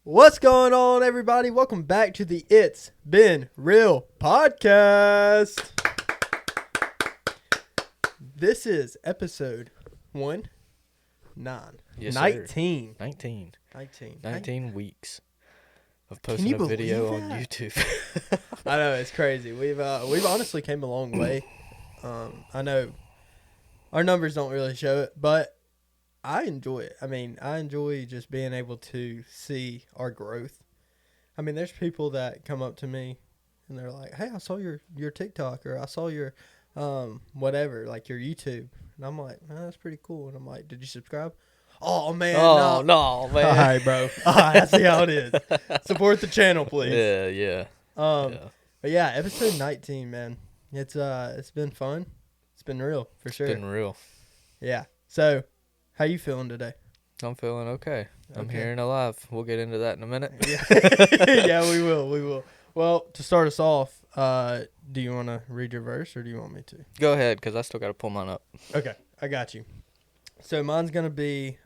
What's going on, everybody? Welcome back to the It's Been Real podcast. This is episode 19. Yes, 19. sir. 19. 19. 19 weeks of Can posting you a video believe on that? YouTube. I know, it's crazy. We've honestly came a long way. I know our numbers don't really show it, but I enjoy it. I mean, I enjoy just being able to see our growth. I mean, there's people that come up to me and they're like, "Hey, I saw your TikTok, or I saw your whatever, like your YouTube." And I'm like, "Man, that's pretty cool." And I'm like, "Did you subscribe?" "Oh man, Oh, no." no, man. All right, bro. All right, I see how it is. Support the channel, please. Yeah, yeah. But yeah, episode 19, man. It's been fun. It's been real for sure. It's been real. Yeah. So, how you feeling today? I'm feeling okay. I'm Okay. here and alive. We'll get into that in a minute. Yeah. Yeah, we will. Well, to start us off, do you want to read your verse or do you want me to? Go ahead, because I still got to pull mine up. Okay, I got you. So mine's going to be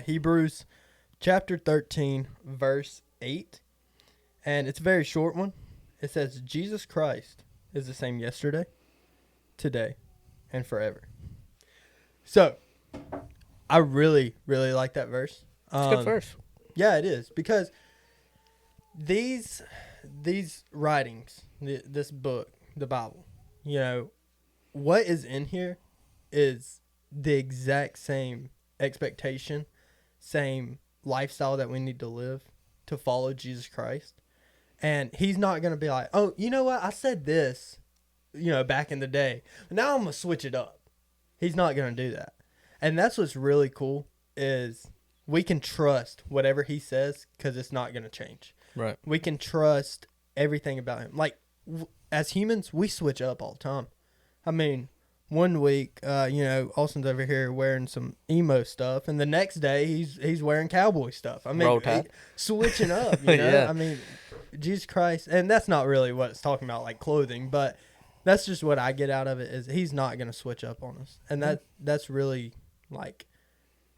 Hebrews chapter 13, verse 8. And it's a very short one. It says, Jesus Christ is the same yesterday, today, and forever. So, I really, really like that verse. It's a good verse. Yeah, it is. Because these writings, this book, the Bible, you know, what is in here is the exact same expectation, same lifestyle that we need to live to follow Jesus Christ. And he's not going to be like, "Oh, you know what? I said this, back in the day. Now I'm going to switch it up." He's not going to do that. And that's what's really cool is we can trust whatever he says because it's not going to change. Right. We can trust everything about him. Like, as humans, we switch up all the time. I mean, one week, Austin's over here wearing some emo stuff, and the next day he's wearing cowboy stuff. I mean, Roll Tide. switching up, you know? Yeah. I mean, Jesus Christ. And that's not really what it's talking about, like clothing, but that's just what I get out of it is he's not going to switch up on us. And that's really, like,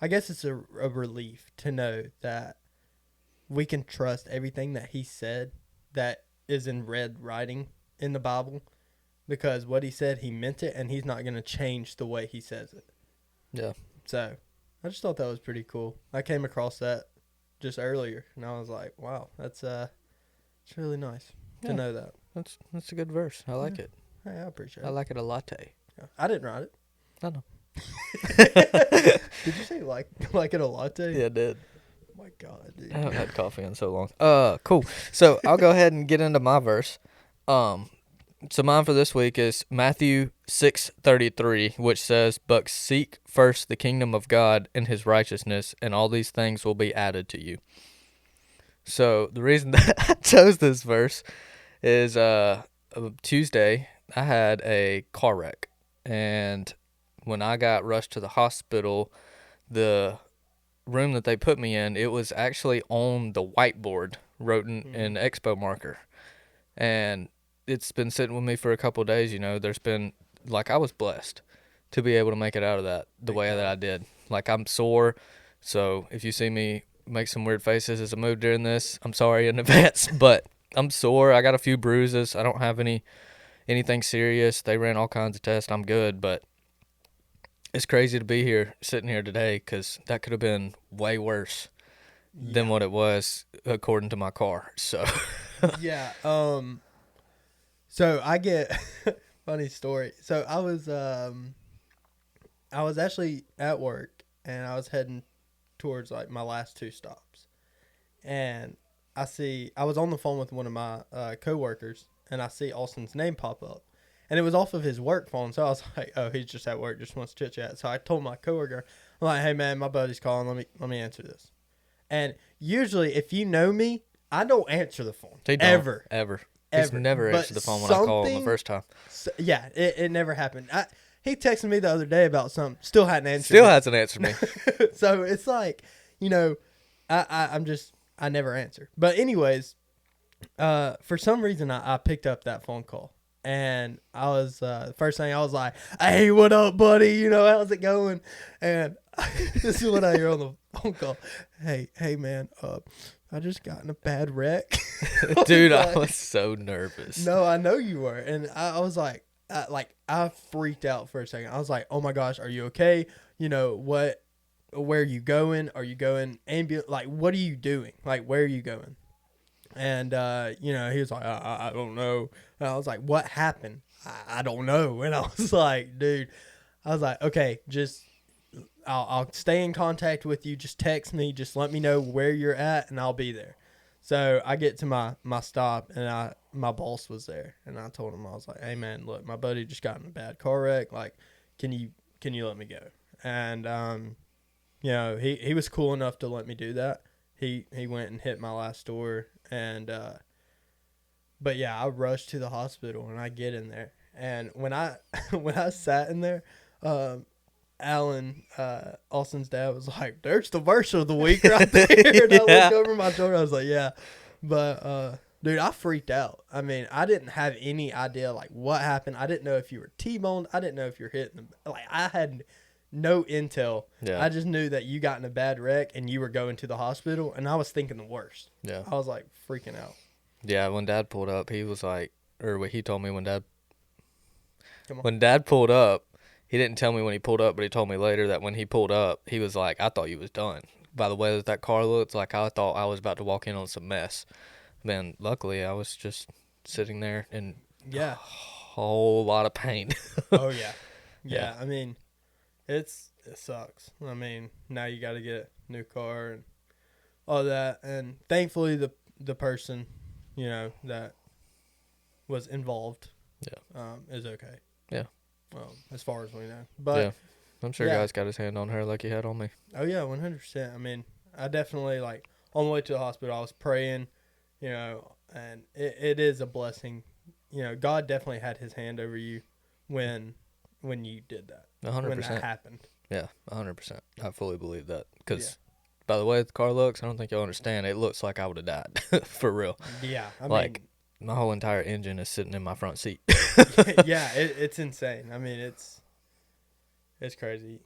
I guess it's a relief to know that we can trust everything that he said that is in red writing in the Bible, because what he said, he meant it, and he's not going to change the way he says it. Yeah. So I just thought that was pretty cool. I came across that just earlier, and I was like, wow, that's it's really nice to know that. That's a good verse. I like it. Hey, I appreciate I it. like it a latte. Yeah. I didn't write it. I know. Did you say like it a latte? Yeah, I did. Oh my God, dude. I haven't had coffee in so long. Cool. So I'll go ahead and get into my verse. So mine for this week is Matthew 6:33, which says, "But seek first the kingdom of God and his righteousness, and all these things will be added to you." So the reason that I chose this verse is Tuesday I had a car wreck, and when I got rushed to the hospital, the room that they put me in, it was actually on the whiteboard wrote in expo marker, and it's been sitting with me for a couple of days. There's been, like, I was blessed to be able to make it out of that the way that I did. Like, I'm sore, so if you see me make some weird faces as I move during this, I'm sorry in advance, but I'm sore. I got a few bruises. I don't have anything serious. They ran all kinds of tests. I'm good, but it's crazy to be here, sitting here today, because that could have been way worse than what it was according to my car. So Yeah. So I get funny story. So I was actually at work, and I was heading towards like my last two stops, and I was on the phone with one of my coworkers, and I see Austin's name pop up, and it was off of his work phone. So I was like, "Oh, he's just at work, just wants to chit chat." So I told my coworker, I'm like, "Hey man, my buddy's calling. Let me answer this." And usually, if you know me, I don't answer the phone ever. He's never answered the phone when I called him the first time. So, yeah, it never happened. He texted me the other day about something. Still hadn't answered. Still hasn't answered me. So it's like, I never answer. But anyways, for some reason I picked up that phone call, And I was the first thing I was like, "Hey, what up, buddy? You know, how's it going?" And this is what I hear on the phone call. Hey, man. I just got in a bad wreck. Dude, I was so nervous. No, I know you were, and I was like, I freaked out for a second. I was like, "Oh my gosh, are you okay? You know what? Where are you going? Are you going ambulance? Like, what are you doing? Like, where are you going?" And you know, he was like, I don't know. And I was like, "What happened?" I don't know. And I was like, "Dude," I was like, "Okay, just I'll stay in contact with you. Just text me. Just let me know where you're at, and I'll be there." So I get to my stop, and my boss was there, and I told him, I was like, "Hey man, look, my buddy just got in a bad car wreck. Like, can you let me go?" And you know, he was cool enough to let me do that. He went and hit my last door, and but yeah, I rushed to the hospital, and I get in there, and when I when I sat in there, Alan, Austin's dad, was like, "There's the verse of the week right there." And I Yeah. looked over my shoulder. I was like, "Yeah," but dude, I freaked out. I mean, I didn't have any idea like what happened. I didn't know if you were T-boned. I didn't know if you're hitting the, like, I had no intel. Yeah. I just knew that you got in a bad wreck and you were going to the hospital, and I was thinking the worst. Yeah. I was like freaking out. Yeah, when Dad pulled up, he was like, or what he told me when Dad Come on. When Dad pulled up, he didn't tell me when he pulled up, but he told me later that when he pulled up, he was like, "I thought you was done." By the way that car looked, like I thought I was about to walk in on some mess. Man, luckily I was just sitting there in Yeah. a whole lot of pain. Oh yeah. Yeah. Yeah. I mean, it sucks. I mean, now you got to get a new car and all that, and thankfully the person, you know, that was involved, is okay. Yeah. As far as we know. But Yeah. I'm sure yeah. Guy's got his hand on her like he had on me. Oh yeah, 100%. I mean, I definitely, like, on the way to the hospital, I was praying, you know, and it is a blessing. You know, God definitely had His hand over you when you did that. 100%. When that happened. Yeah, 100%. I fully believe that. Because, by the way the car looks, I don't think you'll understand. It looks like I would have died. For real. Yeah, I Like, my whole entire engine is sitting in my front seat. mean, yeah, it's insane. I mean, it's crazy.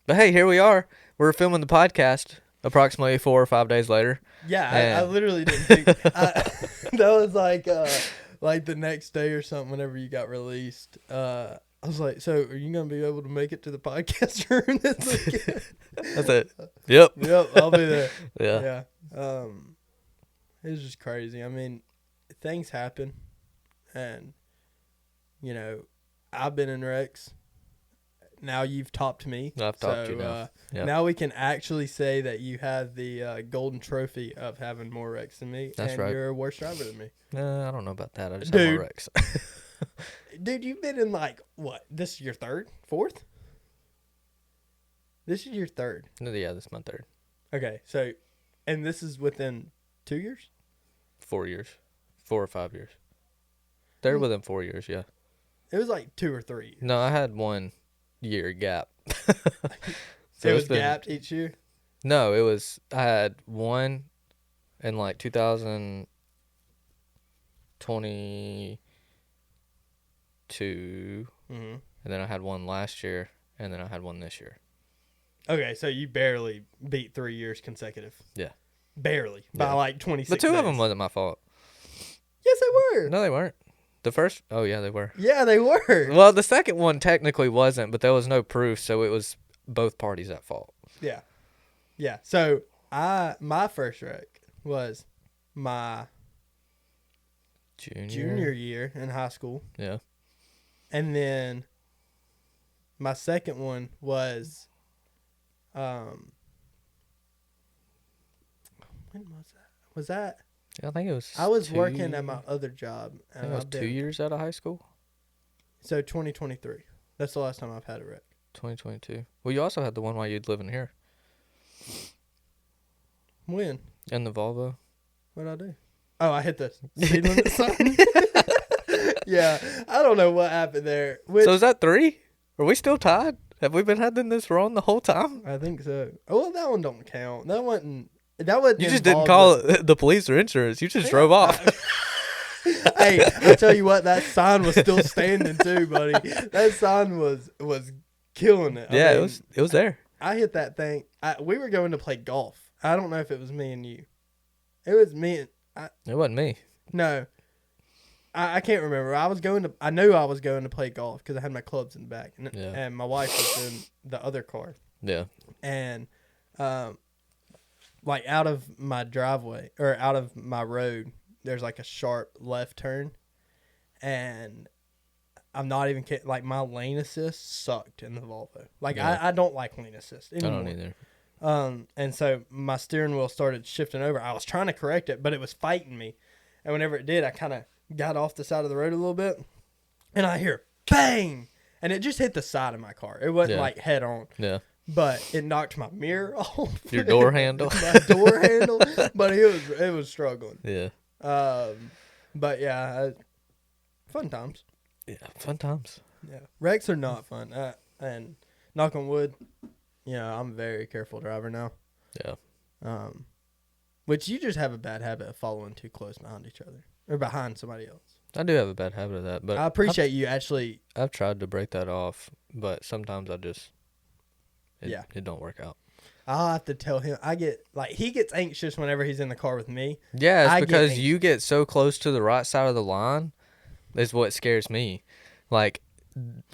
But hey, here we are. We're filming the podcast approximately 4 or 5 days later. Yeah, I And- literally didn't think that was like the next day or something. Whenever you got released, I was like, "So, are you gonna be able to make it to the podcast room this weekend?" That's it. Yep. Yep, I'll be there. Yeah. Yeah. It was just crazy. I mean, things happen, and you know, I've been in wrecks. Now you've topped me. I've topped you now. Yep. Now we can actually say that you have the golden trophy of having more wrecks than me. That's and right. You're a worse driver than me. I don't know about that. I just have Dude. more wrecks. Dude, you've been in like, what? This is your fourth? This is your third. Yeah, this is my third. Okay, so, and this is within 2 years? 4 years. 4 or 5 years. They're within 4 years, yeah. It was like 2 or 3 years. No, I had 1 year gap. So it was it's been- gapped each year? No, I had one in like 2022, Mm-hmm. and then I had one last year, and then I had one this year. Okay, so you barely beat 3 years consecutive. Yeah. Barely. By Yeah. like 26 But 2 of them days. wasn't my fault. Yes, they were. No, they weren't. The first, oh yeah, they were. Yeah, they were. Well, the second one technically wasn't, but there was no proof, so it was both parties at fault. Yeah. Yeah. So my first wreck was my junior year in high school. Yeah. And then my second one was when was that? Was that Yeah, I think it was. I was 2 working at my other job. I think it was 2 years out of high school. So 2023. That's the last time I've had a wreck. 2022. Well, you also had the one while you'd living here When? in the Volvo. What did I do? Oh, I hit the speed limit sign. Yeah, I don't know what happened there. Which, So is that 3? Are we still tied? Have we been having this wrong the whole time? I think so. Oh, well, that one don't count. That wasn't. That wasn't. You just didn't involved call with- it the police or insurance. You just drove off. Hey, I tell you what, that sign was still standing too, buddy. That sign was killing it. Yeah, I mean, it was there. I hit that thing. We were going to play golf. I don't know if it was me and you. It was me and It wasn't me. no. I can't remember. I knew I was going to play golf because I had my clubs in the back, and my wife was in the other car. Yeah. And like out of my driveway or out of my road, there's like a sharp left turn, and I'm not even kidding. Like my lane assist sucked in the Volvo. Like Yeah. I don't like lane assist anymore. I don't either. And so my steering wheel started shifting over. I was trying to correct it, but it was fighting me. And whenever it did, I kind of got off the side of the road a little bit, and I hear bang, and it just hit the side of my car. It wasn't like head on. Yeah. But it knocked my mirror off. Your door handle. My door handle. But it was struggling. Yeah. But yeah, fun times. Yeah. Fun times. Yeah. Wrecks are not fun. And knock on wood, I'm a very careful driver now. Yeah. Which you just have a bad habit of following too close behind each other or behind somebody else. I do have a bad habit of that, but I appreciate you actually. I've tried to break that off, but sometimes I just it don't work out. I'll have to tell him. He gets anxious whenever he's in the car with me. Yeah, it's because you get so close to the right side of the line is what scares me. Like,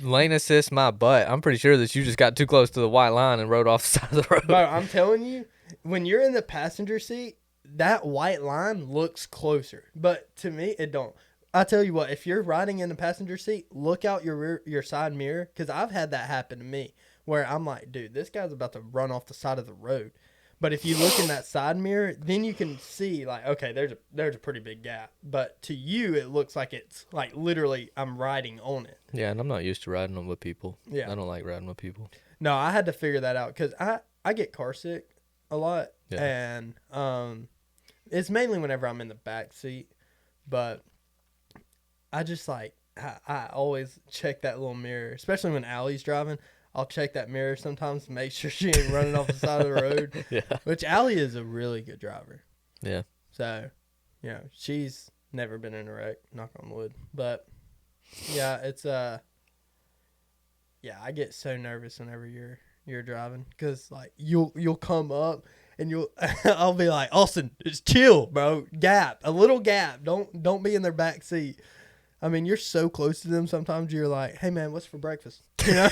lane assist my butt. I'm pretty sure that you just got too close to the white line and rode off the side of the road. Bro, I'm telling you, when you're in the passenger seat, that white line looks closer. But to me, it don't. I tell you what, if you're riding in the passenger seat, look out your side mirror, because I've had that happen to me, where I'm like, dude, this guy's about to run off the side of the road. But if you look in that side mirror, then you can see, like, okay, there's a pretty big gap. But to you, it looks like it's, like, literally I'm riding on it. Yeah, and I'm not used to riding with people. Yeah. I don't like riding with people. No, I had to figure that out, because I get car sick a lot. Yeah. And it's mainly whenever I'm in the back seat. But I just, like, I always check that little mirror, especially when Allie's driving. I'll check that mirror sometimes to make sure she ain't running off the side of the road. Yeah. Which Allie is a really good driver. Yeah. So, she's never been in a wreck, knock on wood. But yeah, it's I get so nervous whenever you're driving, cuz like you'll come up and I'll be like, "Austin, just chill, bro. A little gap. Don't be in their back seat." I mean, you're so close to them. Sometimes you're like, "Hey, man, what's for breakfast?" You're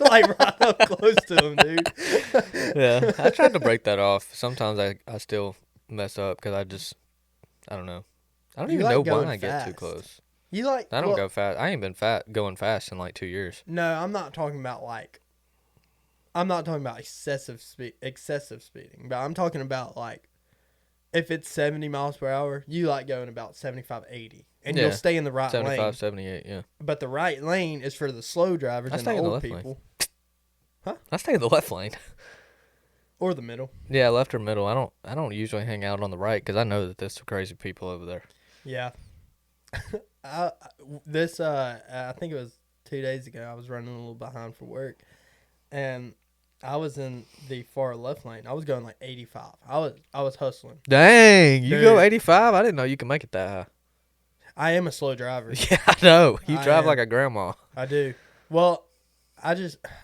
like right up close to them, dude. Yeah, I tried to break that off. Sometimes I still mess up because I don't know. I don't even know why I get too close. I don't go fast. I ain't been going fast in like 2 years. No, I'm not talking about excessive speeding, but I'm talking about like if it's 70 miles per hour, you like going about 75, 80. And you'll stay in the right 75, lane. 78, yeah. But the right lane is for the slow drivers and the old people. Huh? I stay in the left lane. Or the middle. Yeah, left or middle. I don't usually hang out on the right because I know that there's some crazy people over there. Yeah. I think it was 2 days ago, I was running a little behind for work. And I was in the far left lane. I was going like 85. I was hustling. Dang, you go 85? I didn't know you could make it that high. I am a slow driver. Yeah, I know. You drive like a grandma. I do. Well, I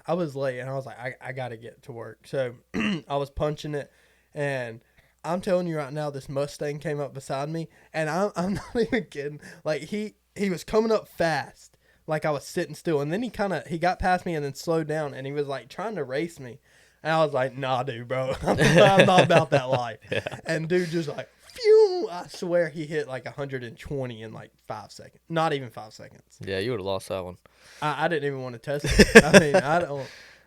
was late and I was like, I got to get to work. So I was punching it, and I'm telling you right now, this Mustang came up beside me, and I'm not even kidding. Like he was coming up fast, like I was sitting still, and then he got past me and then slowed down, and he was like trying to race me. And I was like, nah, dude, bro. I'm not about that life. Yeah. And dude just like, phew, I swear he hit like 120 in like 5 seconds. Not even 5 seconds. Yeah, you would have lost that one. I didn't even want to test it. I mean,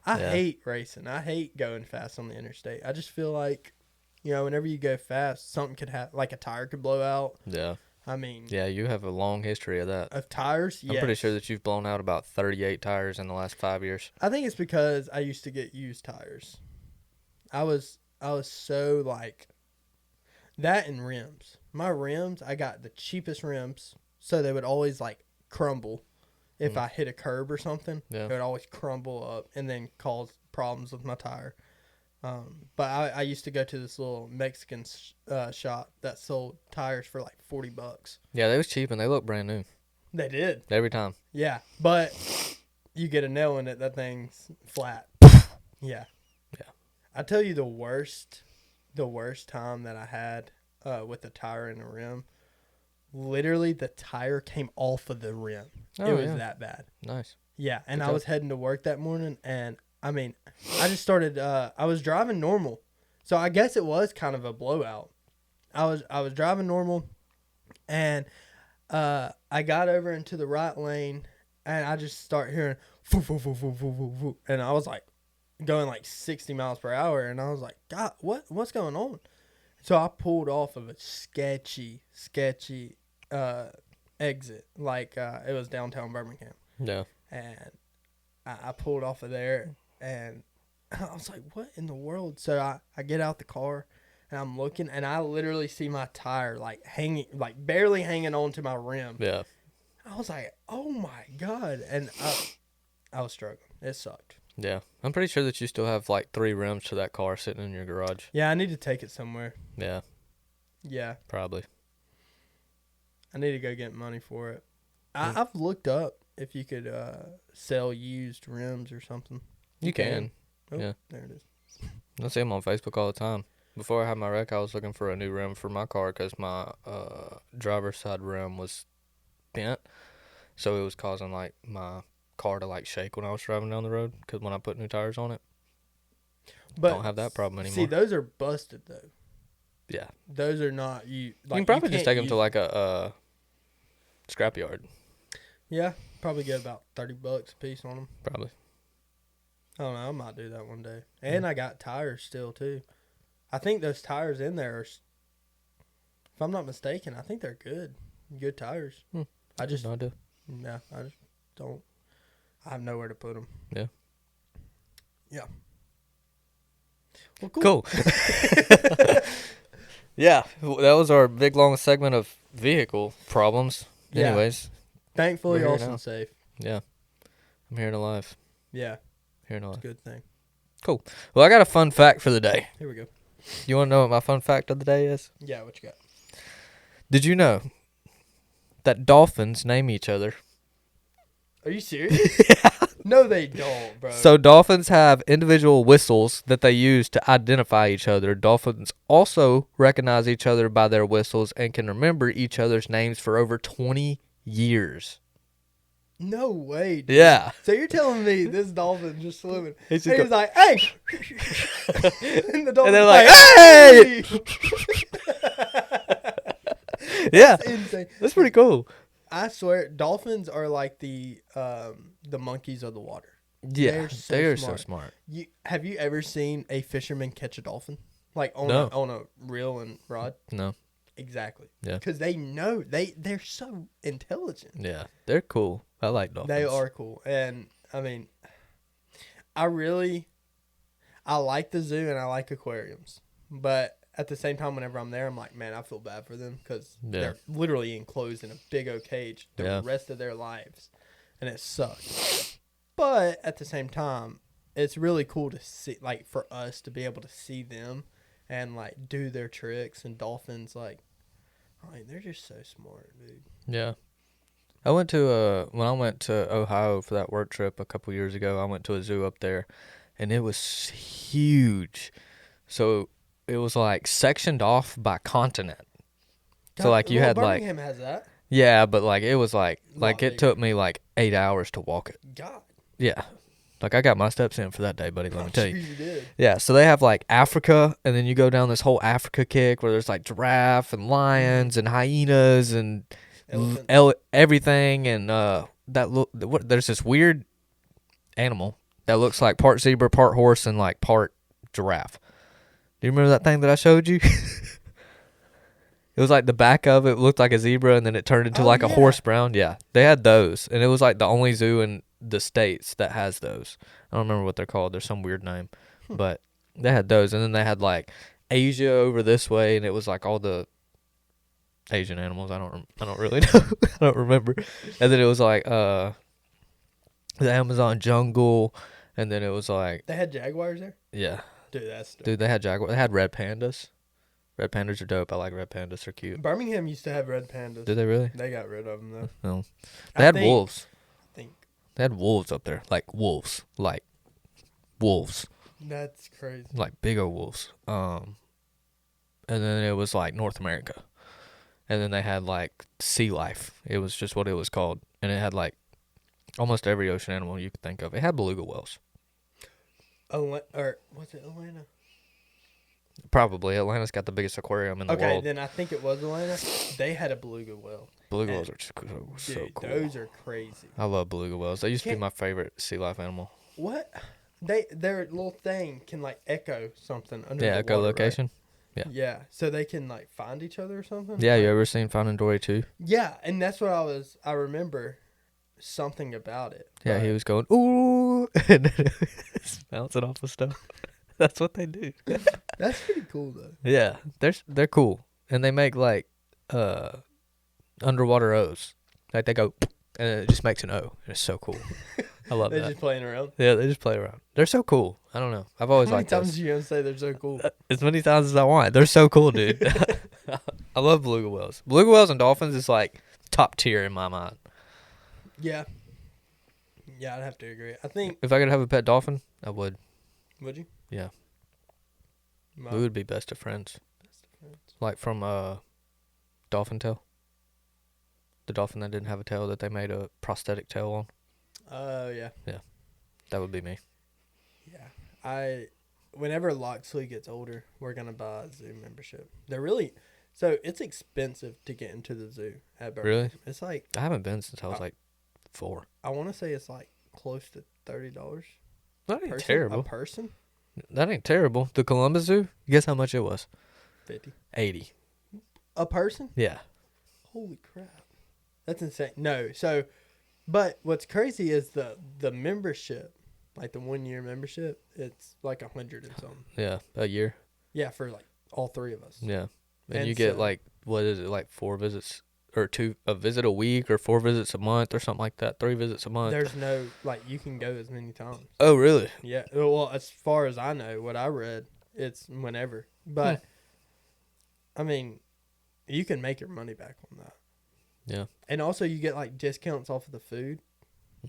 I hate racing. I hate going fast on the interstate. I just feel like, whenever you go fast, something could happen. Like a tire could blow out. Yeah. I mean. Yeah, you have a long history of that. Of tires? Yeah. I'm pretty sure that you've blown out about 38 tires in the last 5 years. I think it's because I used to get used tires. I was so like that, and rims. My rims, I got the cheapest rims, so they would always like crumble if I hit a curb or something. Yeah. It would always crumble up and then cause problems with my tire. But I used to go to this little Mexican shop that sold tires for like $40. Yeah, they was cheap and they look brand new They did. every time. Yeah, but you get a nail in it, that thing's flat. Yeah. Yeah. I tell you the worst time that I had with the tire and the rim. Literally, the tire came off of the rim. Oh, it was yeah. that bad. Nice. Yeah, and Good I job. was heading to work that morning, and I mean, I just started. I was driving normal, so I guess it was kind of a blowout. I was driving normal, and I got over into the right lane, and I just start hearing, "Foo, foo, foo, foo, foo, foo, foo," and I was like, going like 60 miles per hour, and I was like, God, what's going on? So I pulled off of a sketchy exit, like it was downtown Birmingham. Yeah. And I pulled off of there, and I was like, what in the world? So I get out the car, and I'm looking, and I literally see my tire, like, hanging, like, barely hanging on to my rim. Yeah. I was like, oh, my God. And I was struggling. It sucked. Yeah. I'm pretty sure that you still have like 3 rims to that car sitting in your garage. Yeah, I need to take it somewhere. Yeah. Yeah, Probably. I need to go get money for it. I've looked up if you could sell used rims or something. You can. Oh, Yeah. There it is. I see them on Facebook all the time. Before I had my wreck, I was looking for a new rim for my car because my driver's side rim was bent. So it was causing like my car to like shake when I was driving down the road because when I put new tires on it. But Don't have that problem anymore. See, those are busted, though. Yeah. Those are not You can probably just take them to like a scrapyard. Yeah, probably get about $30 a piece on them. Probably. I don't know. I might do that one day. And I got tires still too. I think those tires in there are, if I'm not mistaken, I think they're good tires. I just No idea. yeah, I just don't. I have nowhere to put them. Yeah. Yeah. Well, cool. Cool. Yeah, that was our big long segment of vehicle problems. Yeah. Anyways, Thankfully, We're here Austin's now. safe. yeah, I'm here and alive. Yeah, Here and it's a alive. good thing. Well, I got a fun fact for the day. Here we go. You want to know what my fun fact of the day is? Yeah, what you got? Did you know that dolphins name each other? Are you serious? No, they don't, bro. So dolphins have individual whistles that they use to identify each other. Dolphins also recognize each other by their whistles and can remember each other's names for over 20 years. No way, dude. Yeah. So you're telling me this dolphin just swimming? He's And just he's like, "Hey!" and the dolphin's they're like, "Hey!" Yeah. That's insane. That's pretty cool. I swear, dolphins are like the monkeys of the water. Yeah. so They are so smart. smart. Have you ever seen a fisherman catch a dolphin? Like on No. on a reel and rod? No. Exactly. Yeah. Because they know they're so intelligent. Yeah. They're cool. I like dolphins. They are cool, and I mean, I like the zoo and I like aquariums, but at the same time, whenever I'm there, I'm like, man, I feel bad for them because Yeah. they're literally enclosed in a big old cage the Yeah. rest of their lives, and it sucks. But at the same time, it's really cool to see, like, for us to be able to see them and like do their tricks. And dolphins, like they're just so smart, dude. Yeah. I went to when I went to Ohio for that work trip a couple years ago, I went to a zoo up there and it was huge. So it was like sectioned off by continent. So like you had like Birmingham has that. yeah, but like it was like Lot it bigger. took me like 8 hours to walk it. God, Yeah. Like I got my steps in for that day, buddy, let me I'm tell sure you. you did. Yeah, so they have like Africa, and then you go down this whole Africa kick where there's like giraffe and lions and hyenas and Elephants. everything, and there's this weird animal that looks like part zebra, part horse, and like part giraffe. Do you remember that thing that I showed you? It was like the back of it looked like a zebra, and then it turned into Oh, like a yeah. horse brown. Yeah, they had those, and it was like the only zoo in the States that has those. I don't remember what they're called. There's some weird name, but they had those, and then they had like Asia over this way, and it was like all the Asian animals. I don't really know. I don't remember. And then it was like the Amazon jungle, and then it was like They had jaguars there. yeah, Dude, that's dope. Dude, they had jaguar. They had red pandas. Red pandas are dope. I like red pandas. They're cute. Birmingham used to have red pandas. Did they really? They got rid of them though. No. They had wolves. I think They had wolves up there, like wolves, that's crazy. like big old wolves. And then it was like North America, and then they had like sea life. It was just what it was called, and it had like almost every ocean animal you could think of. It had beluga whales. Or was it Atlanta? Probably Atlanta's got the biggest aquarium in the Okay, world. then I think it was Atlanta. They had a beluga whale. Beluga and- whales are so Dude, cool. those are crazy. I love beluga whales. They used to be Can't- my favorite sea life animal. What? Their little thing can like echo something under Yeah, the water, echolocation. right? Yeah. Yeah, so they can like find each other or something. Yeah, you Like- ever seen Finding Dory 2? Yeah, and that's what I remember something about it. Yeah, but- he was going, ooh, and then it's bouncing off the stuff. That's what they do. That's pretty cool though. Yeah, they're cool, and they make like underwater O's. Like they go, and it just makes an O. It's so cool. I love They're that. just playing around. Yeah, they just play around. They're so cool. I don't know. I've always How many liked times those. are you gonna say they're so cool? As many times as I want. They're so cool, dude. I love beluga whales. Beluga whales and dolphins is like top tier in my mind. Yeah. Yeah, I'd have to agree. I think. If I could have a pet dolphin, I would. Would you? Yeah. My We would be best of friends. best friends. Like from Dolphin Tail. The dolphin that didn't have a tail that they made a prosthetic tail on. Oh yeah. That would be me. Yeah. Whenever Loxley gets older, we're gonna buy a zoo membership. They're really so it's expensive to get into the zoo at Birmingham. Really? It's like I haven't been since I was like 4. I wanna say it's like close to $30 That ain't a terrible. person. That ain't terrible. The Columbus Zoo, guess how much it was? 50. 80. A person? Yeah. Holy crap. That's insane. No, so but what's crazy is the membership, like the 1 year membership, it's like 100 and something. Yeah. A year. Yeah, for like all three of us. Yeah. And, And you get so- like, what is it, like 4 visits or a visit a week or 4 visits a month or something like that. 3 visits a month. There's no like you can go as many times. Oh, really? Yeah. Well, as far as I know, what I read, it's whenever. But I mean, you can make your money back on that. Yeah. And also you get like discounts off of the food,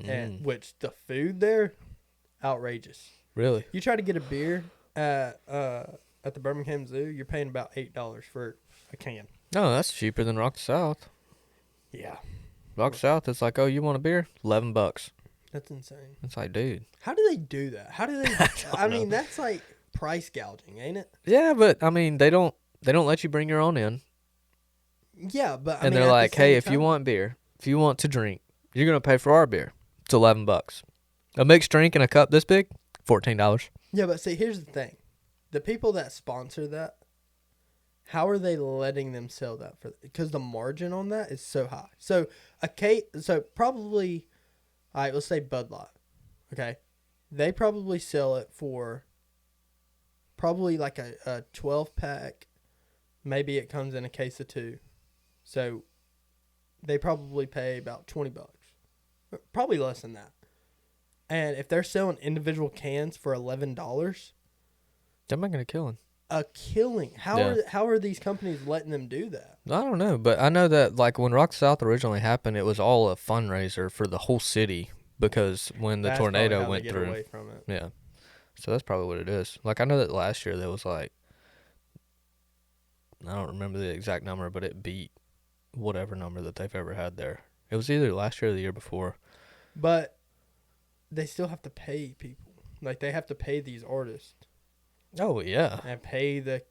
and Mm. which the food there, outrageous. Really? You try to get a beer at the Birmingham Zoo, you're paying about $8 for a can. No, that's cheaper than Rock South. Yeah. Rock South, it's like, oh, you want a beer? $11. That's insane. It's like, dude. How do they do that? How do they I mean, that's like price gouging, ain't it? Yeah, but I mean, they don't let you bring your own in, Yeah, but I and mean, they're at the like, hey, same if you time- want beer, if you want to drink, you're gonna pay for our beer. It's $11. A mixed drink in a cup this big, $14. Yeah, but see, here's the thing: the people that sponsor that, how are they letting them sell that for? Because the margin on that is so high. So so probably, all right, let's say Bud Light, okay, they probably sell it for probably like a 12-pack. Maybe it comes in a case of 2, so they probably pay about $20, probably less than that. And if they're selling individual cans for $11, They're making a killing. a killing. How are these companies letting them do that? I don't know, but I know that like when Rock South originally happened, it was all a fundraiser for the whole city because when the That's probably tornado how they went get through. away from it. Yeah. So that's probably what it is. Like I know that last year there was like I don't remember the exact number, but it beat whatever number that they've ever had there. It was either last year or the year before. But they still have to pay people. Like they have to pay these artists Oh yeah. and pay the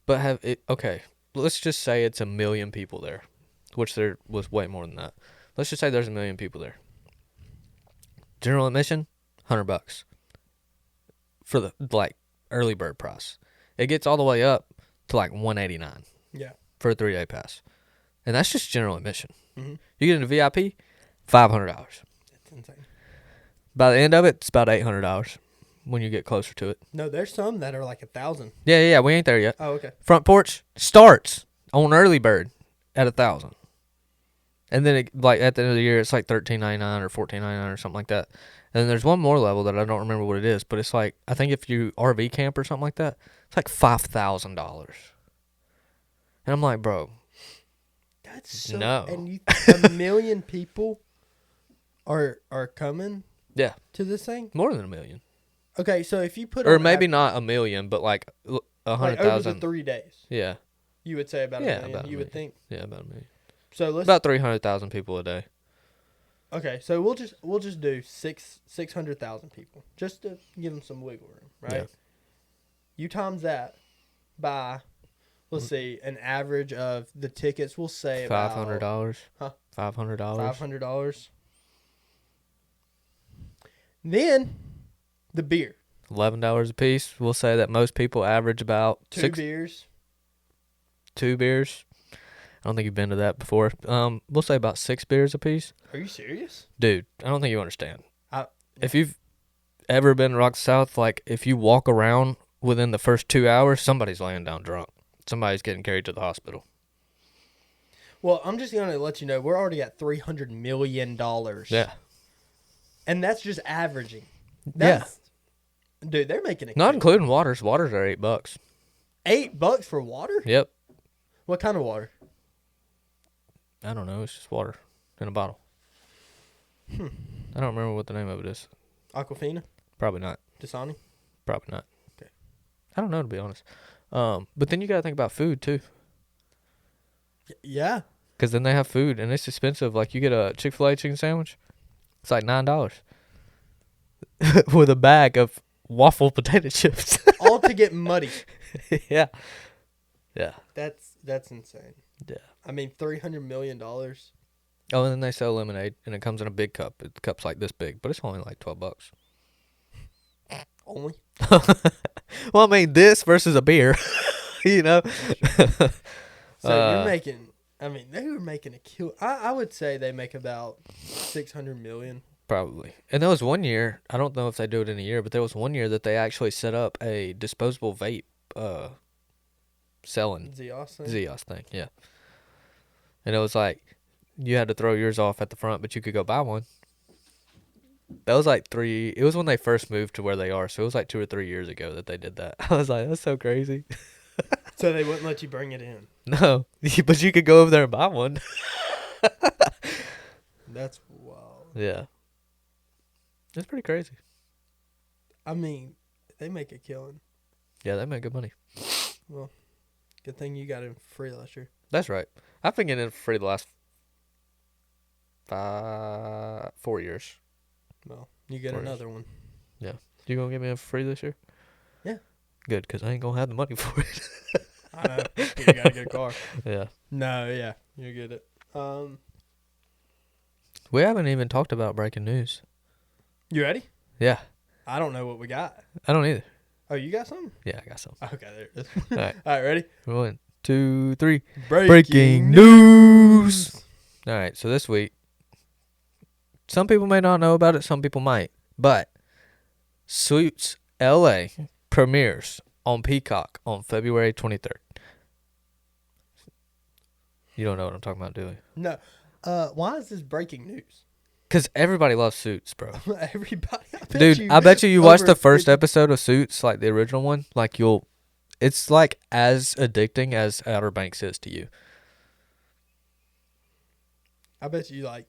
But have it okay. Let's just say it's 1 million people there, which there was way more than that. Let's just say there's 1 million people there. General admission, $100 for the like early bird price. It gets all the way up to like $189 yeah. for a 3-day pass, and that's just general admission. Mhm. You get into VIP, $500. It's insane. By the end of it, it's about $800 when you get closer to it. No, there's some that are like 1,000. Yeah, we ain't there yet. Oh, okay. Front porch starts on early bird at 1,000, And then like at the end of the year, it's like $13.99 or $14.99 or something like that. And then there's one more level that I don't remember what it is, but it's like I think if you RV camp or something like that, it's like $5,000. And I'm like, bro, That's so. No. And a million people are coming. Yeah. To this thing. More than a million. Okay, so if you put Or on maybe not a million, but like 100,000. like over the 3 days, Yeah. you would say about a million. About a you would million. think. Yeah, about a million. So let's About 300,000 people a day. Okay, so we'll just do 600,000 people just to give them some wiggle room, right? Yeah. You times that by, let's see, an average of the tickets. We'll say $500. Huh? $500. $500. Then the beer. $11 a piece. We'll say that most people average about Two beers. 2 beers. I don't think you've been to that before. We'll say about 6 beers a piece. Are you serious? Dude, I don't think you understand. Yeah. If you've ever been to Rock South, like if you walk around within the first 2 hours, somebody's laying down drunk. Somebody's getting carried to the hospital. Well, I'm just going to let you know, we're already at $300 million. Yeah. And that's just averaging. Yeah. Dude, they're making it. Not including waters. Waters are $8. $8 for water? Yep. What kind of water? I don't know. It's just water in a bottle. I don't remember what the name of it is. Aquafina? Probably not. Dasani? Probably not. Okay. I don't know, to be honest. But then you got to think about food, too. Yeah. Because then they have food, and it's expensive. Like, you get a Chick-fil-A chicken sandwich, it's like $9. With a bag of waffle potato chips. All to get muddy. Yeah. Yeah. That's insane. Yeah. I mean, $300 million. Oh, and then they sell lemonade, and it comes in a big cup. The cup's like this big, but it's only like $12. Only? Well, I mean, this versus a beer, you know? So you're making, I mean, they were making a kill. I would say they make about $600 million. Probably. And there was one year, I don't know if they do it in a year, but there was one year that they actually set up a disposable vape selling. Zeos thing, yeah. And it was like, you had to throw yours off at the front, but you could go buy one. That was like it was when they first moved to where they are, so it was like 2 or 3 years ago that they did that. I was like, that's so crazy. So they wouldn't let you bring it in. No, but you could go over there and buy one. That's wild. Yeah. It's pretty crazy. I mean, they make a killing. Yeah, they make good money. Well, good thing you got it free last year. That's right. I've been getting it for free the last 4 years. Well, you get 4 years. another one. Yeah. You gonna get me a free this year? Yeah. Good, because I ain't gonna have the money for it. I know. You gotta get a car. Yeah. No, yeah. You get it. We haven't even talked about breaking news. You ready? Yeah. I don't know what we got. I don't either. Oh, you got something? Yeah, I got some. Okay, there it is. All right. All right, ready? 1, 2, 3. Breaking news. All right, so this week, some people may not know about it, some people might, but Suits LA premieres on Peacock on February 23rd. You don't know what I'm talking about, do you? No. Why is this breaking news? Because everybody loves Suits, bro. Everybody. I bet you watch the first 50 episode of Suits, like the original one, like it's like as addicting as Outer Banks is to you. I bet you like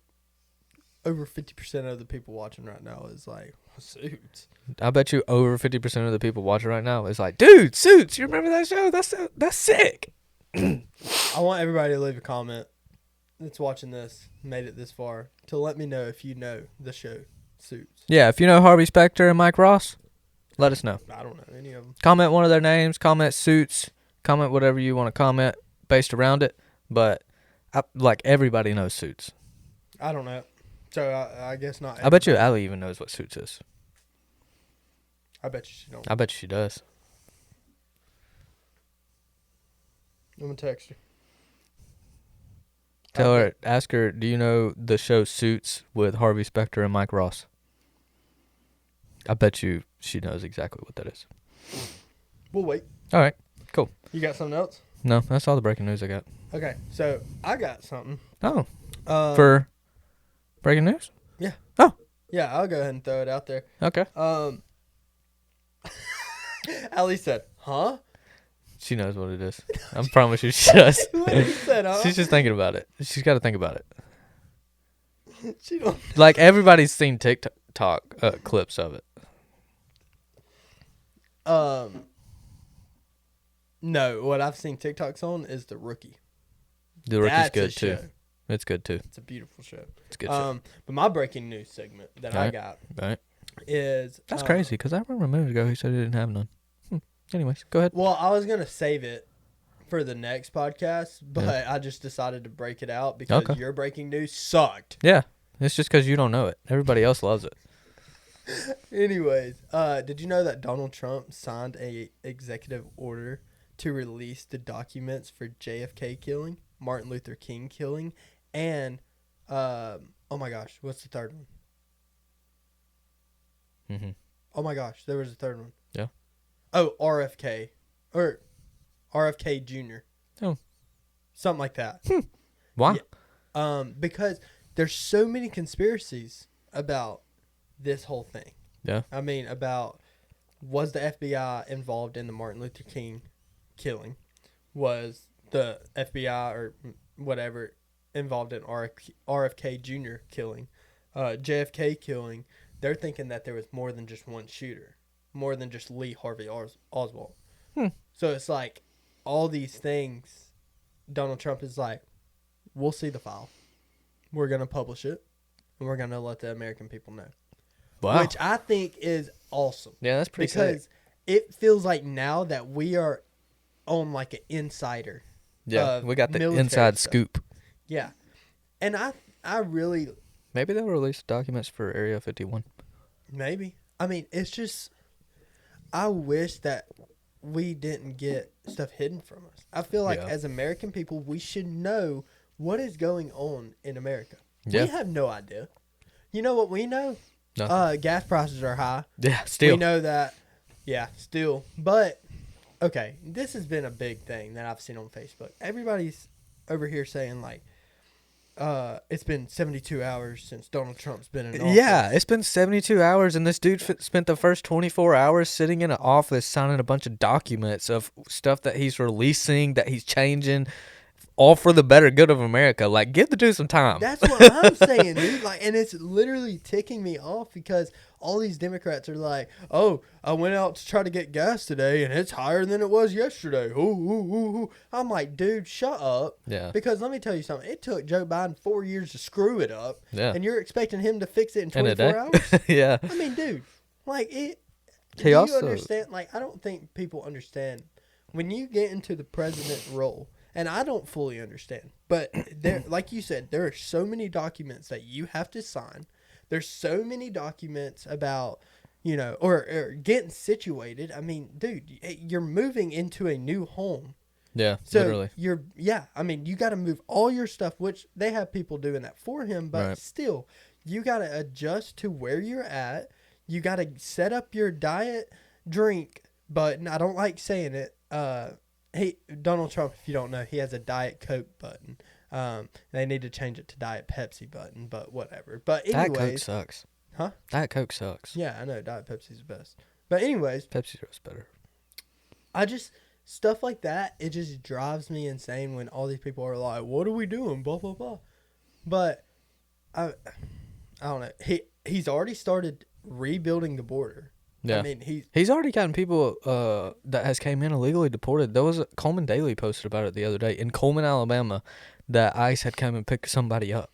over 50% of the people watching right now is like, Suits. I bet you over 50% of the people watching right now is like, dude, Suits, you remember that show? That's sick. I want everybody to leave a comment that's watching this, made it this far, to let me know if you know the show Suits. Yeah, if you know Harvey Specter and Mike Ross, let us know. I don't know any of them. Comment one of their names, comment Suits, comment whatever you want to comment based around it. But like everybody knows Suits. I don't know. So I guess not. I bet you Allie even knows what Suits is. I bet you she don't. I bet you she does. I'm gonna text her. Tell her, ask her, do you know the show Suits with Harvey Specter and Mike Ross? I bet you she knows exactly what that is. We'll wait. All right, cool. You got something else? No, that's all the breaking news I got. Okay, so I got something. Oh, Um, for breaking news? yeah, I'll go ahead and throw it out there. Okay. Allie said, "Huh?" She knows what it is. I promise you she does. What you said, huh? She's just thinking about it. She's got to think about it. She don't. Like, everybody's seen TikTok clips of it. No, what I've seen TikToks on is The Rookie. The Rookie's That's good, a too. show. It's good, too. It's a beautiful show. It's a good show. But my breaking news segment that I Right. got Right. is That's crazy, because I remember a minute ago he said he didn't have none. Anyways, go ahead. Well, I was gonna save it for the next podcast, but I just decided to break it out because Okay. your breaking news sucked. Yeah. It's just because you don't know it. Everybody else loves it. Anyways, did you know that Donald Trump signed a executive order to release the documents for JFK killing, Martin Luther King killing, and oh my gosh, what's the third one? Mm-hmm. Oh my gosh, there was a third one. Yeah. Oh, RFK or RFK Jr. Oh. Something like that. Why? Yeah. Because there's so many conspiracies about this whole thing. Yeah. I mean, about was the FBI involved in the Martin Luther King killing? Was the FBI or whatever involved in RFK Jr. killing? JFK killing? They're thinking that there was more than just one shooter, more than just Lee Harvey Oswald. So it's like all these things. Donald Trump is like, we'll see the file. We're going to publish it, and we're going to let the American people know. Wow. Which I think is awesome. Yeah, that's pretty Because sick. it feels like now that we are on like an insider. Yeah, we got the military inside stuff. scoop. Yeah. And I really, Maybe they'll release documents for Area 51. maybe. I mean, it's just, I wish that we didn't get stuff hidden from us. I feel like Yeah. as American people, we should know what is going on in America. Yeah. We have no idea. You know what we know? Nothing. Gas prices are high. Yeah, still. We know that. Yeah, still. But, okay, this has been a big thing that I've seen on Facebook. Everybody's over here saying, like, it's been 72 hours since Donald Trump's been in office. Yeah, it's been 72 hours, and this dude spent the first 24 hours sitting in an office signing a bunch of documents of stuff that he's releasing, that he's changing, all for the better good of America. Like, give the dude some time. That's what I'm saying, dude. Like, and it's literally ticking me off because all these Democrats are like, "Oh, I went out to try to get gas today, and it's higher than it was yesterday." Ooh. I'm like, dude, shut up. Yeah. Because let me tell you something. It took Joe Biden 4 years to screw it up, Yeah. and you're expecting him to fix it in In a 24 day? hours. Yeah. I mean, dude, like it. He Do you also- understand? Like, I don't think people understand when you get into the president role. And I don't fully understand, but there, like you said, there are so many documents that you have to sign. There's so many documents about, you know, or getting situated. I mean, dude, you're moving into a new home. Yeah, So literally. I mean, you got to move all your stuff, which they have people doing that for him, but Right. still, you got to adjust to where you're at. You got to set up your diet drink button. I don't like saying it. Donald Trump, if you don't know, he has a Diet Coke button. They need to change it to Diet Pepsi button, but whatever. But Diet Coke anyways, sucks. Huh? Diet Coke sucks. Yeah, I know Diet Pepsi's the best. But anyways, Pepsi Zero's better. I just stuff like that. It just drives me insane when all these people are like, "What are we doing?" Blah blah blah. But I don't know. He's already started rebuilding the border. Yeah. I mean, He's already gotten people that has came in illegally deported. There was Coleman Daily posted about it the other day in Coleman, Alabama, that ICE had come and picked somebody up.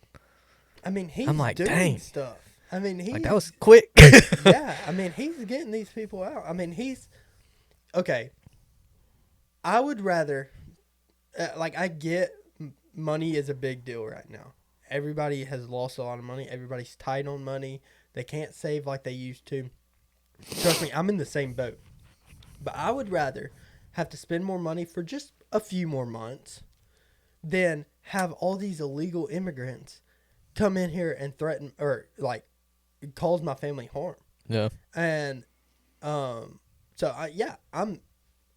he's I'm like, doing dang. stuff. I mean, he's Like, that was quick. yeah. I mean, he's getting these people out. I mean, he's okay. I would rather, I get money is a big deal right now. Everybody has lost a lot of money. Everybody's tight on money. They can't save like they used to. Trust me, I'm in the same boat. But I would rather have to spend more money for just a few more months than have all these illegal immigrants come in here and threaten or cause my family harm. Yeah. And I'm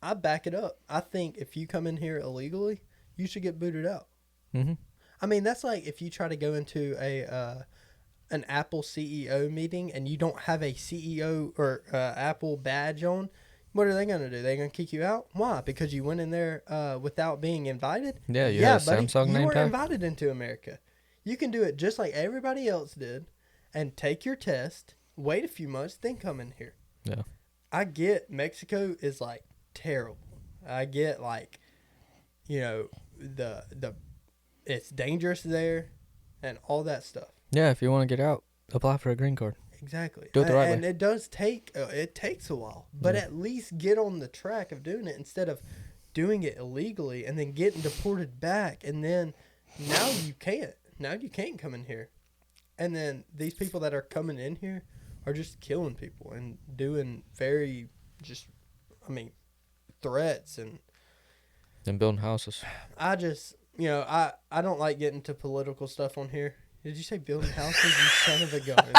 I back it up. I think if you come in here illegally, you should get booted out. Mm-hmm. I mean, that's like if you try to go into an Apple CEO meeting and you don't have a CEO or Apple badge on. What are they going to do? They're going to kick you out? Why? Because you went in there without being invited? Yeah, you had a buddy, Samsung you name weren't tag? invited into America. You can do it just like everybody else did and take your test, wait a few months, then come in here. Yeah. I get Mexico is like terrible. I get like, you know, the it's dangerous there and all that stuff. Yeah, if you want to get out, apply for a green card. Exactly. Do it the right and way. it does take it takes a while, but Yeah. at least get on the track of doing it instead of doing it illegally and then getting deported back, and then now you can't come in here, and then these people that are coming in here are just killing people and doing very just, I mean, threats. And And building houses. I just, I don't like getting to political stuff on here. Did you say building houses? You son of a gun.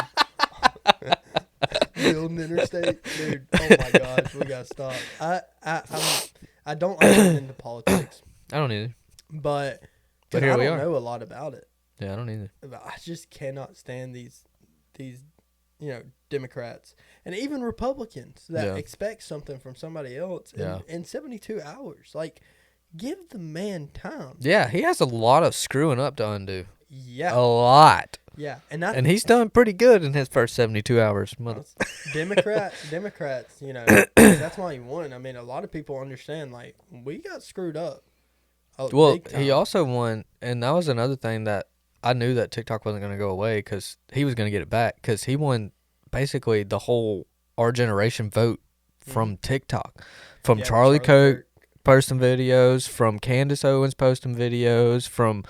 Building interstate, dude. Oh my gosh, we gotta stop. I don't like getting into politics, I don't either. but But 'cause here I we don't are. know a lot about it. Yeah, I don't either. But I just cannot stand these Democrats and even Republicans that Yeah. expect something from somebody else Yeah. in 72 hours. Like, give the man time. Yeah, he has a lot of screwing up to undo. Yeah, A lot. yeah, And he's done pretty good in his first 72 hours. Mother- Democrats, that's why he won. I mean, a lot of people understand, like, we got screwed up. Well, Big time. he also won, and that was another thing that I knew that TikTok wasn't going to go away because he was going to get it back because he won basically the whole Our Generation vote from TikTok. From Yeah, Charlie Kirk posting videos, from Candace Owens posting videos, from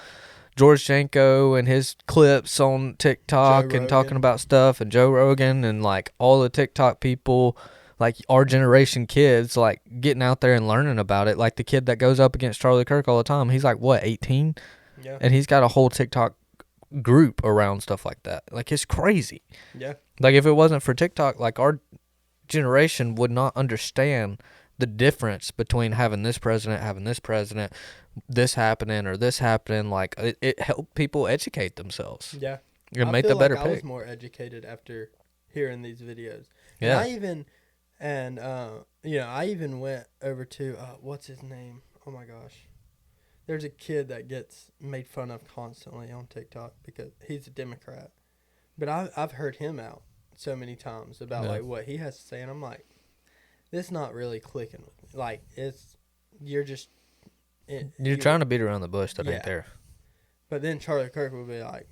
George Janko and his clips on TikTok Joe and talking Rogan. about stuff, and Joe Rogan and like all the TikTok people, like Our Generation kids, like getting out there and learning about it. Like the kid that goes up against Charlie Kirk all the time, he's like, what, 18? Yeah, And he's got a whole TikTok group around stuff like that. Like, it's crazy. yeah, Like, if it wasn't for TikTok, like, our generation would not understand the difference between having this president, this happening, or this happening. Like, it helped people educate themselves yeah. and I make feel the better like I was pick. more educated after hearing these videos. Yeah. I even went over to what's his name? Oh my gosh. There's a kid that gets made fun of constantly on TikTok because he's a Democrat. But I've heard him out so many times about Yeah. like what he has to say, and I'm like, this not really clicking with me. Like, you're just You're trying to beat around the bush that Yeah. ain't there. But then Charlie Kirk would be like,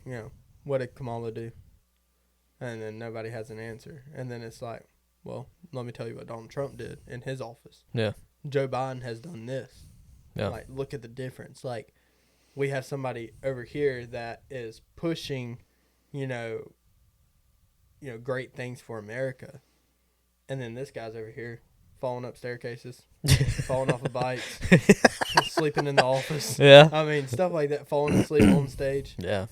what did Kamala do? And then nobody has an answer. And then it's like, well, let me tell you what Donald Trump did in his office. Yeah. Joe Biden has done this. Yeah. Like, look at the difference. Like, we have somebody over here that is pushing, great things for America. And then this guy's over here falling up staircases, falling off of bikes, sleeping in the office. Yeah. I mean, stuff like that, falling asleep on stage. Yeah.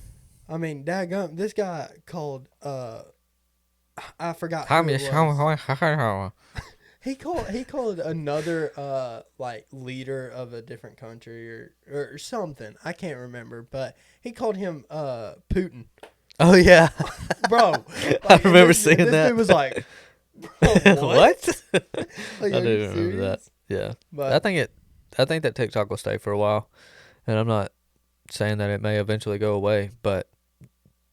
I mean, daggum, this guy called, I forgot who it was. He called another like leader of a different country or something. I can't remember, but he called him Putin. Oh, yeah. Bro, I remember seeing this that. dude was like, bro, what? Like, I are do you remember that. serious? Yeah. But I think that TikTok will stay for a while, and I'm not saying that it may eventually go away, but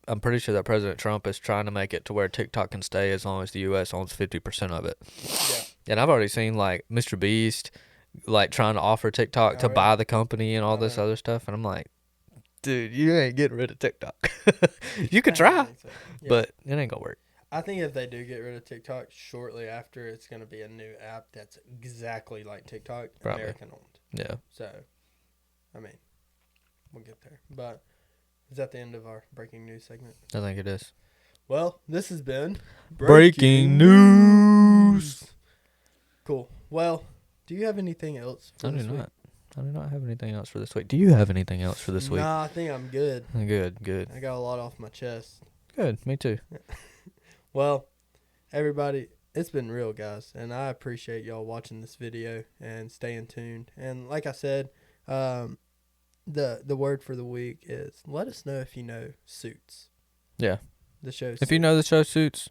I'm pretty sure that President Trump is trying to make it to where TikTok can stay as long as the U.S. owns 50% of it. yeah, And I've already seen like Mr. Beast, like trying to offer TikTok to yeah. buy the company and all Oh, this yeah. other stuff, and I'm like, dude, you ain't getting rid of TikTok. You could I try, think so. Yeah. but it ain't gonna work. I think if they do get rid of TikTok shortly after, it's going to be a new app that's exactly like TikTok, Probably. American owned. Yeah. So, I mean, we'll get there. But is that the end of our breaking news segment? I think it is. Well, this has been Breaking news. Cool. Well, do you have anything else for I do this week? not. I do not have anything else for this week. Do you have anything else for this week? Nah, I think I'm good. Good. I got a lot off my chest. Good. Me too. Well, everybody, it's been real, guys, and I appreciate y'all watching this video and staying tuned. And like I said, the word for the week is let us know if you know Suits. Yeah. The show. If you know the show Suits,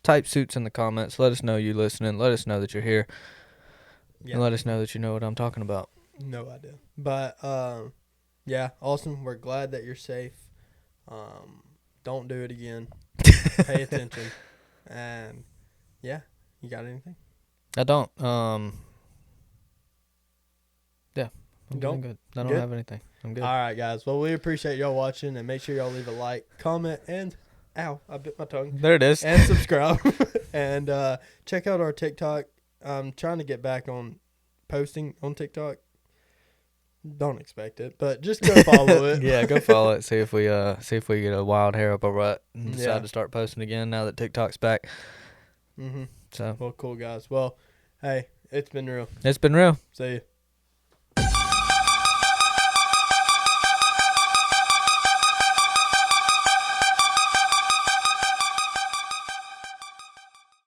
type Suits in the comments. Let us know you listening. Let us know that you're here. Yeah. And let us know that you know what I'm talking about. No idea. But yeah, awesome. We're glad that you're safe. Don't do it again. Pay attention. And yeah, you got anything? I don't. Yeah. I'm Don't? good. I don't Good? have anything. I'm good. All right, guys. Well, we appreciate y'all watching, and make sure y'all leave a like, comment, and ow, I bit my tongue. There it is. And subscribe. And check out our TikTok. I'm trying to get back on posting on TikTok. Don't expect it, but just go follow it. Yeah, go follow it. See if we get a wild hair up our butt and decide Yeah. to start posting again now that TikTok's back. Mm-hmm. So Well, cool, guys. Well, hey, it's been real. it's been real. See you.